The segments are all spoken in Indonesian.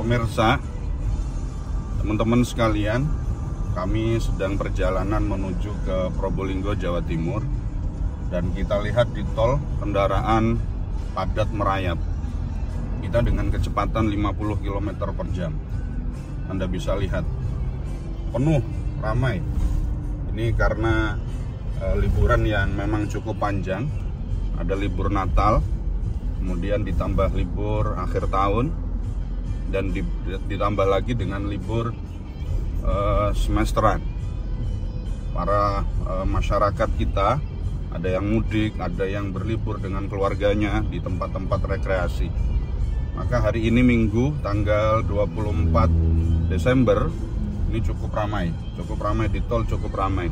Pemirsa, teman-teman sekalian, kami sedang perjalanan menuju ke Probolinggo, Jawa Timur. Dan kita lihat di tol kendaraan padat merayap. Kita dengan kecepatan 50 km per jam. Anda bisa lihat penuh, ramai. Ini karena liburan yang memang cukup panjang. Ada libur Natal, kemudian ditambah libur akhir tahun, dan ditambah lagi dengan libur semesteran. Para masyarakat kita, ada yang mudik, ada yang berlibur dengan keluarganya di tempat-tempat rekreasi. Maka hari ini Minggu tanggal 24 Desember ini cukup ramai di tol, cukup ramai.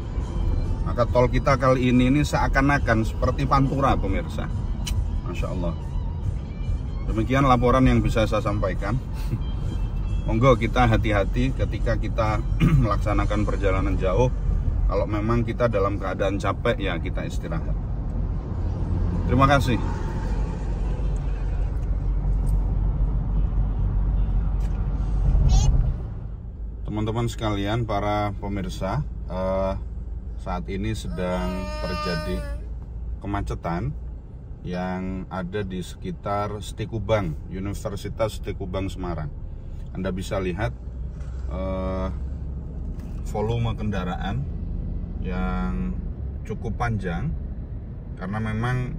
Maka tol kita kali ini seakan-akan seperti Pantura, pemirsa. Masya Allah. Demikian laporan yang bisa saya sampaikan. Monggo kita hati-hati ketika kita melaksanakan perjalanan jauh. Kalau memang kita dalam keadaan capek, ya kita istirahat. Terima kasih. Teman-teman sekalian, para pemirsa, saat ini sedang terjadi kemacetan yang ada di sekitar Stikubang, Universitas Stikubang Semarang. Anda bisa lihat volume kendaraan yang cukup panjang karena memang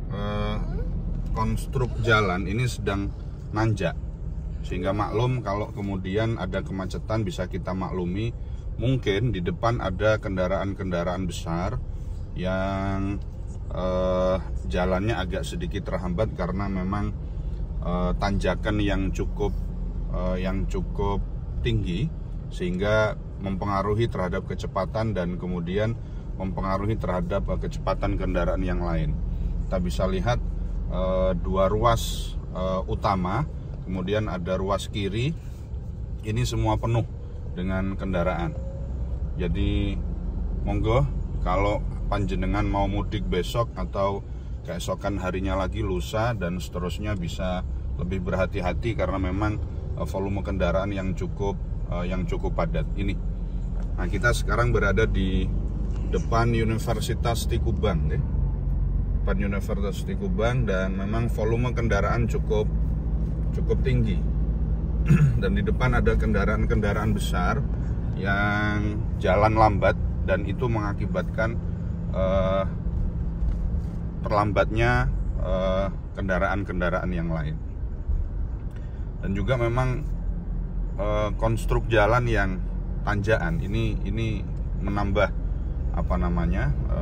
konstruk jalan ini sedang nanjak, sehingga maklum kalau kemudian ada kemacetan bisa kita maklumi. Mungkin di depan ada kendaraan-kendaraan besar yang jalannya agak sedikit terhambat karena memang tanjakan yang cukup tinggi, sehingga mempengaruhi terhadap kecepatan dan kemudian mempengaruhi terhadap kecepatan kendaraan yang lain. Kita bisa lihat dua ruas utama, kemudian ada ruas kiri, ini semua penuh dengan kendaraan. Jadi monggo kalau panjenengan mau mudik besok atau keesokan harinya lagi, lusa dan seterusnya, bisa lebih berhati-hati karena memang volume kendaraan yang cukup padat ini. Nah, kita sekarang berada di depan Universitas Stikubang, depan Universitas Stikubang, dan memang volume kendaraan cukup tinggi. Dan di depan ada kendaraan-kendaraan besar yang jalan lambat, dan itu mengakibatkan terlambatnya kendaraan-kendaraan yang lain. Dan juga memang konstruk jalan yang tanjakan ini menambah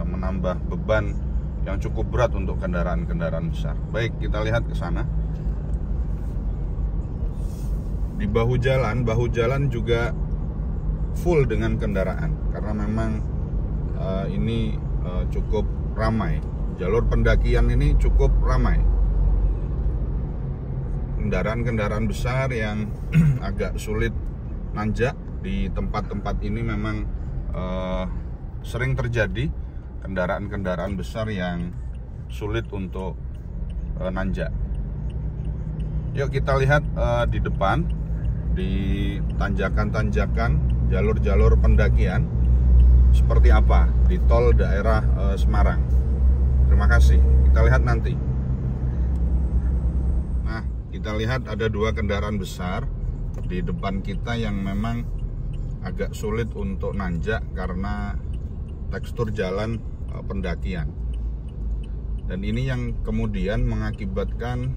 menambah beban yang cukup berat untuk kendaraan-kendaraan besar. Baik, kita lihat ke sana. Di bahu jalan juga full dengan kendaraan karena memang ini cukup ramai. Jalur pendakian ini cukup ramai. Kendaraan-kendaraan besar yang agak sulit nanjak di tempat-tempat ini memang sering terjadi kendaraan-kendaraan besar yang sulit untuk nanjak. Yuk kita lihat di depan, di tanjakan-tanjakan, jalur-jalur pendakian seperti apa di tol daerah Semarang. Terima kasih. Kita lihat nanti. Nah, kita lihat ada dua kendaraan besar di depan kita yang memang agak sulit untuk nanjak karena tekstur jalan pendakian. Dan ini yang kemudian mengakibatkan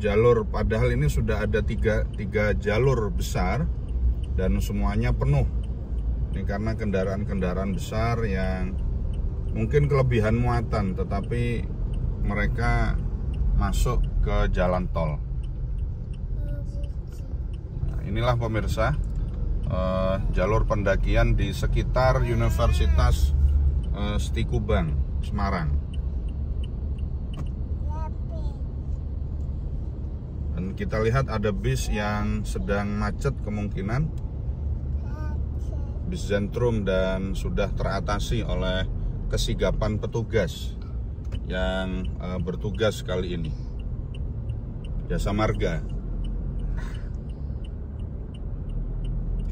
jalur, padahal ini sudah ada tiga jalur besar dan semuanya penuh. Ini karena kendaraan-kendaraan besar yang mungkin kelebihan muatan, tetapi mereka masuk ke jalan tol. Nah, inilah pemirsa jalur pendakian di sekitar Universitas Stikubang, Semarang. Dan kita lihat ada bis yang sedang macet kemungkinan, bis Zentrum, dan sudah teratasi oleh kesigapan petugas yang bertugas kali ini, Jasa Marga.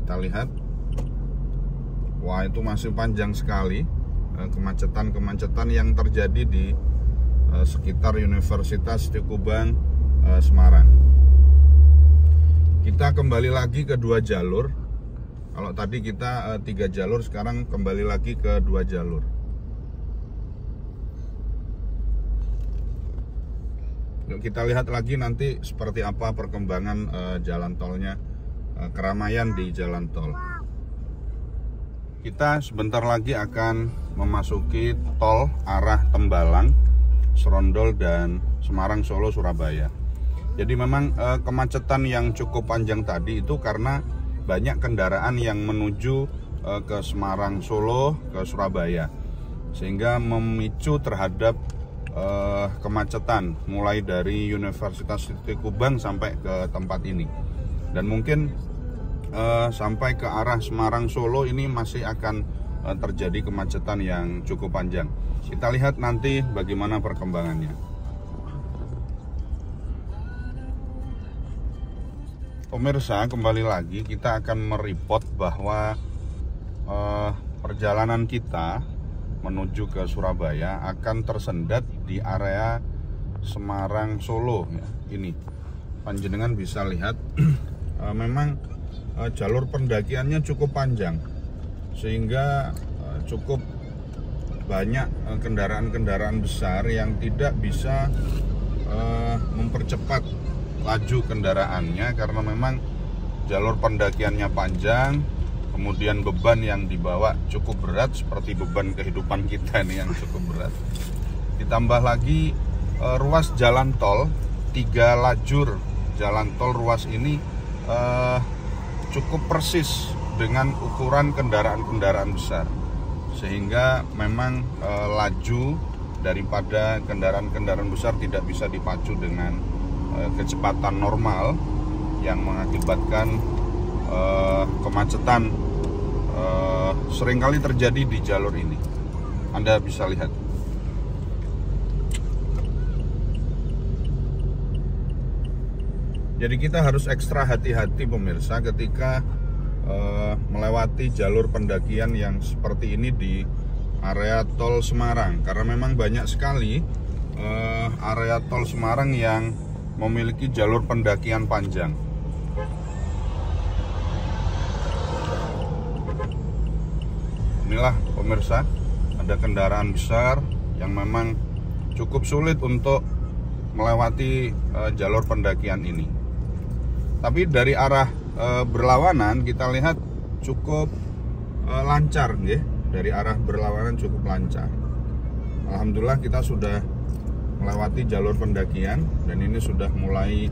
Kita lihat, wah itu masih panjang sekali kemacetan yang terjadi di sekitar Universitas Tengku Bang Semarang. Kita kembali lagi ke 2 jalur. Kalau tadi kita 3 jalur, sekarang kembali lagi ke 2 jalur. Yuk kita lihat lagi nanti seperti apa perkembangan jalan tolnya, keramaian di jalan tol. Kita sebentar lagi akan memasuki tol arah Tembalang, Serondol, dan Semarang, Solo, Surabaya. Jadi memang kemacetan yang cukup panjang tadi itu karena banyak kendaraan yang menuju ke Semarang, Solo, ke Surabaya, sehingga memicu terhadap kemacetan mulai dari Universitas Tengku Bang sampai ke tempat ini. Dan mungkin sampai ke arah Semarang, Solo ini masih akan terjadi kemacetan yang cukup panjang. Kita lihat nanti bagaimana perkembangannya. Pemirsa, kembali lagi kita akan mereport bahwa perjalanan kita menuju ke Surabaya akan tersendat di area Semarang, Solo ya. Ini panjenengan bisa lihat memang jalur pendakiannya cukup panjang, sehingga cukup banyak kendaraan-kendaraan besar yang tidak bisa mempercepat laju kendaraannya karena memang jalur pendakiannya panjang, kemudian beban yang dibawa cukup berat seperti beban kehidupan kita ini yang cukup berat. Ditambah lagi ruas jalan tol, 3 lajur jalan tol ruas ini cukup persis dengan ukuran kendaraan-kendaraan besar, sehingga memang laju daripada kendaraan-kendaraan besar tidak bisa dipacu dengan kecepatan normal yang mengakibatkan kemacetan seringkali terjadi di jalur ini. Anda bisa lihat. Jadi kita harus ekstra hati-hati pemirsa ketika melewati jalur pendakian yang seperti ini di area tol Semarang, karena memang banyak sekali area tol Semarang yang memiliki jalur pendakian panjang. Inilah pemirsa, ada kendaraan besar yang memang cukup sulit untuk melewati jalur pendakian ini. Tapi dari arah berlawanan kita lihat cukup lancar, nggih. Dari arah berlawanan cukup lancar. Alhamdulillah kita sudah melewati jalur pendakian dan ini sudah mulai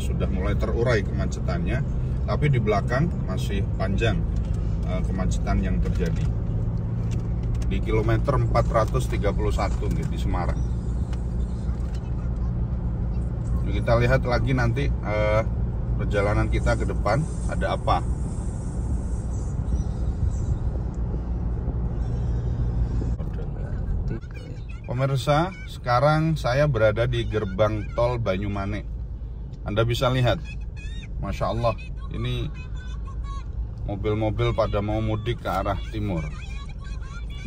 sudah mulai terurai kemacetannya. Tapi di belakang masih panjang kemacetan yang terjadi di kilometer 431 di Semarang. Kita lihat lagi nanti perjalanan kita ke depan ada apa. Pemirsa, sekarang saya berada di gerbang tol Banyumane. Anda bisa lihat, Masya Allah, ini mobil-mobil pada mau mudik ke arah timur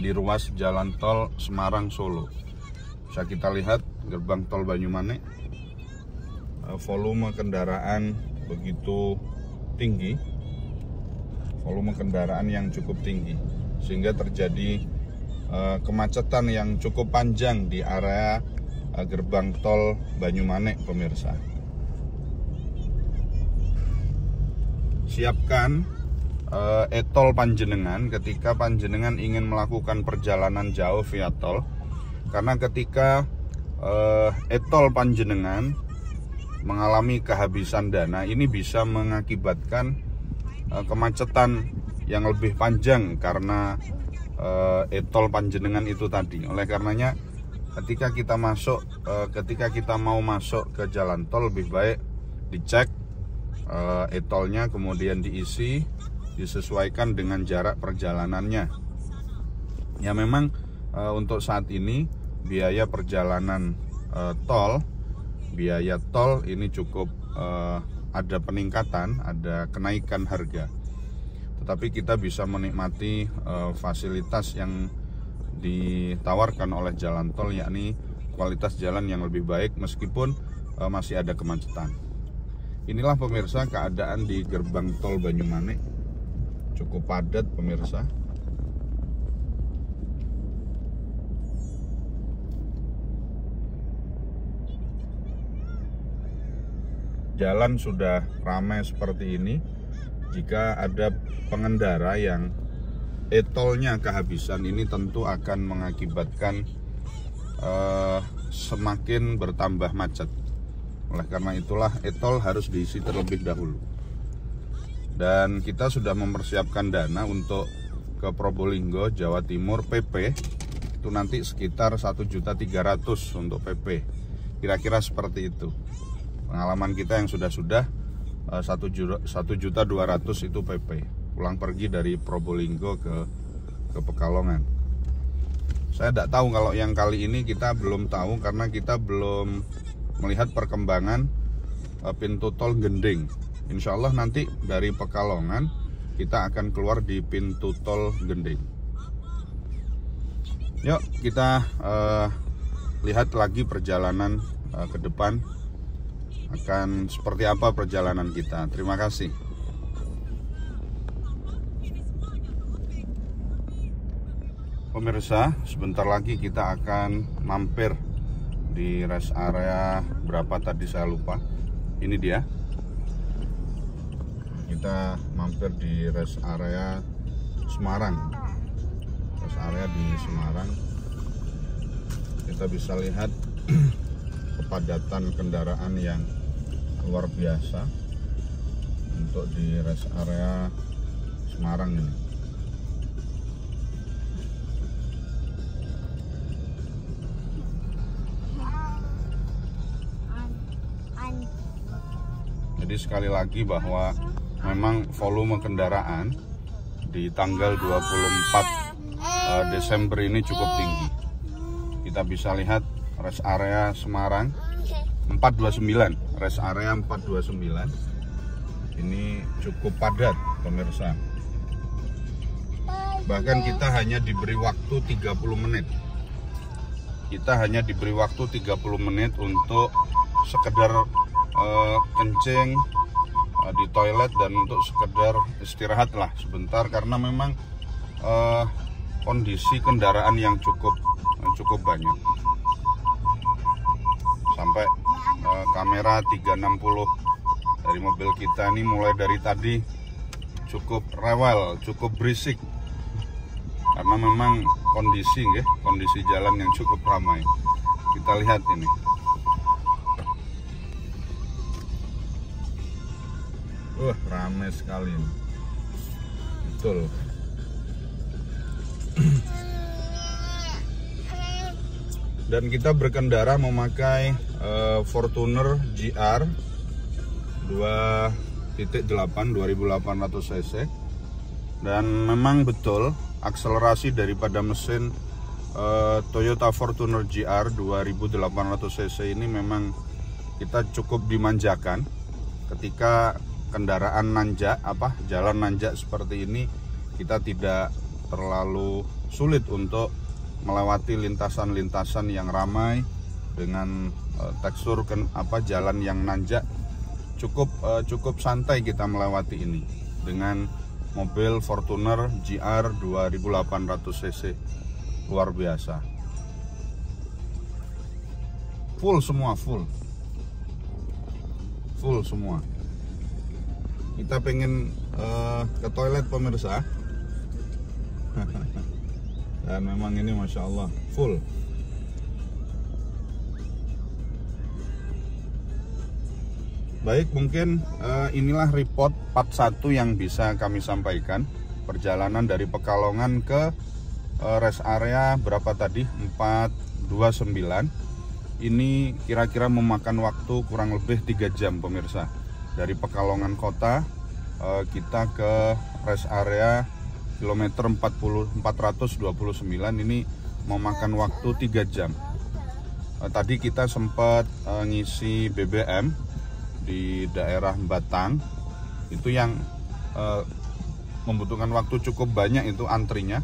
di ruas jalan tol Semarang, Solo. Bisa kita lihat gerbang tol Banyumane, volume kendaraan begitu tinggi, volume kendaraan yang cukup tinggi, sehingga terjadi kemacetan yang cukup panjang di area gerbang tol Banyumane, pemirsa. Siapkan e-tol panjenengan ketika panjenengan ingin melakukan perjalanan jauh via tol, karena ketika e-tol panjenengan mengalami kehabisan dana, ini bisa mengakibatkan kemacetan yang lebih panjang karena e-tol panjenengan itu tadi. Oleh karenanya ketika kita mau masuk ke jalan tol, lebih baik dicek e-tolnya, kemudian diisi, disesuaikan dengan jarak perjalanannya. Ya memang untuk saat ini biaya perjalanan biaya tol ini cukup ada peningkatan, ada kenaikan harga, tetapi kita bisa menikmati fasilitas yang ditawarkan oleh jalan tol, yakni kualitas jalan yang lebih baik meskipun masih ada kemacetan. Inilah pemirsa keadaan di gerbang tol Banyumanik, cukup padat pemirsa. Jalan sudah ramai seperti ini. Jika ada pengendara yang e-tolnya kehabisan, ini tentu akan mengakibatkan semakin bertambah macet. Oleh karena itulah e-tol harus diisi terlebih dahulu. Dan kita sudah mempersiapkan dana untuk ke Probolinggo, Jawa Timur, PP itu nanti sekitar 1.300.000 untuk PP. Kira-kira seperti itu. Pengalaman kita yang sudah 1.200.000 itu PP. Pulang pergi dari Probolinggo ke Pekalongan. Saya tidak tahu kalau yang kali ini, kita belum tahu karena kita belum melihat perkembangan pintu tol Gending. Insya Allah nanti dari Pekalongan kita akan keluar di pintu tol Gending. Yuk kita lihat lagi perjalanan ke depan akan seperti apa perjalanan kita. Terima kasih. Pemirsa, sebentar lagi kita akan mampir di rest area berapa tadi saya lupa. Ini dia. Kita mampir di rest area Semarang. Rest area di Semarang. Kita bisa lihat kepadatan kendaraan yang luar biasa untuk di rest area Semarang ini. Jadi sekali lagi bahwa memang volume kendaraan di tanggal 24 Desember ini cukup tinggi. Kita bisa lihat rest area Semarang 429, rest area 429 ini cukup padat pemirsa. Bahkan kita hanya diberi waktu 30 menit. Kita hanya diberi waktu 30 menit untuk sekedar kencing di toilet dan untuk sekedar istirahat lah sebentar, karena memang kondisi kendaraan yang cukup banyak. Sampai kamera 360 dari mobil kita ini mulai dari tadi cukup rewel, cukup berisik, karena memang kondisi jalan yang cukup ramai. Kita lihat ini. Ramai sekali ini. Betul. Dan kita berkendara memakai Fortuner GR 2.8 2800 cc. Dan memang betul akselerasi daripada mesin Toyota Fortuner GR 2800 cc ini memang kita cukup dimanjakan ketika kendaraan jalan nanjak seperti ini. Kita tidak terlalu sulit untuk melewati lintasan-lintasan yang ramai dengan tekstur jalan yang nanjak. Cukup santai kita melewati ini dengan mobil Fortuner GR 2800 cc. Luar biasa. Full semua. Kita pengen ke toilet pemirsa. Dan memang ini Masya Allah full. Baik, mungkin inilah report part 1 yang bisa kami sampaikan. Perjalanan dari Pekalongan ke rest area berapa tadi? 429. Ini kira-kira memakan waktu kurang lebih 3 jam pemirsa. Dari Pekalongan kota kita ke rest area kilometer 429 ini memakan waktu 3 jam. Tadi kita sempat ngisi BBM di daerah Batang itu yang membutuhkan waktu cukup banyak itu antrinya.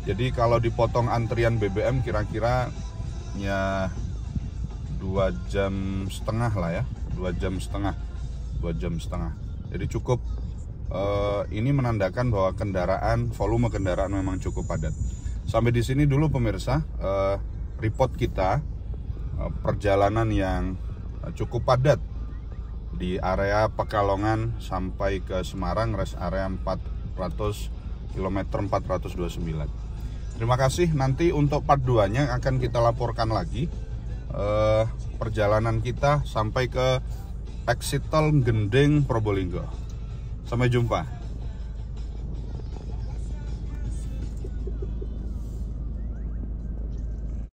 Jadi kalau dipotong antrian BBM kira-kira ya 2,5 jam lah ya, 2,5 jam. Jadi cukup ini menandakan bahwa volume kendaraan memang cukup padat. Sampai di sini dulu pemirsa, report kita perjalanan yang cukup padat di area Pekalongan sampai ke Semarang, rest area 400 km 429. Terima kasih. Nanti untuk part 2-nya akan kita laporkan lagi perjalanan kita sampai ke exit tol Gending Probolinggo. Sampai jumpa.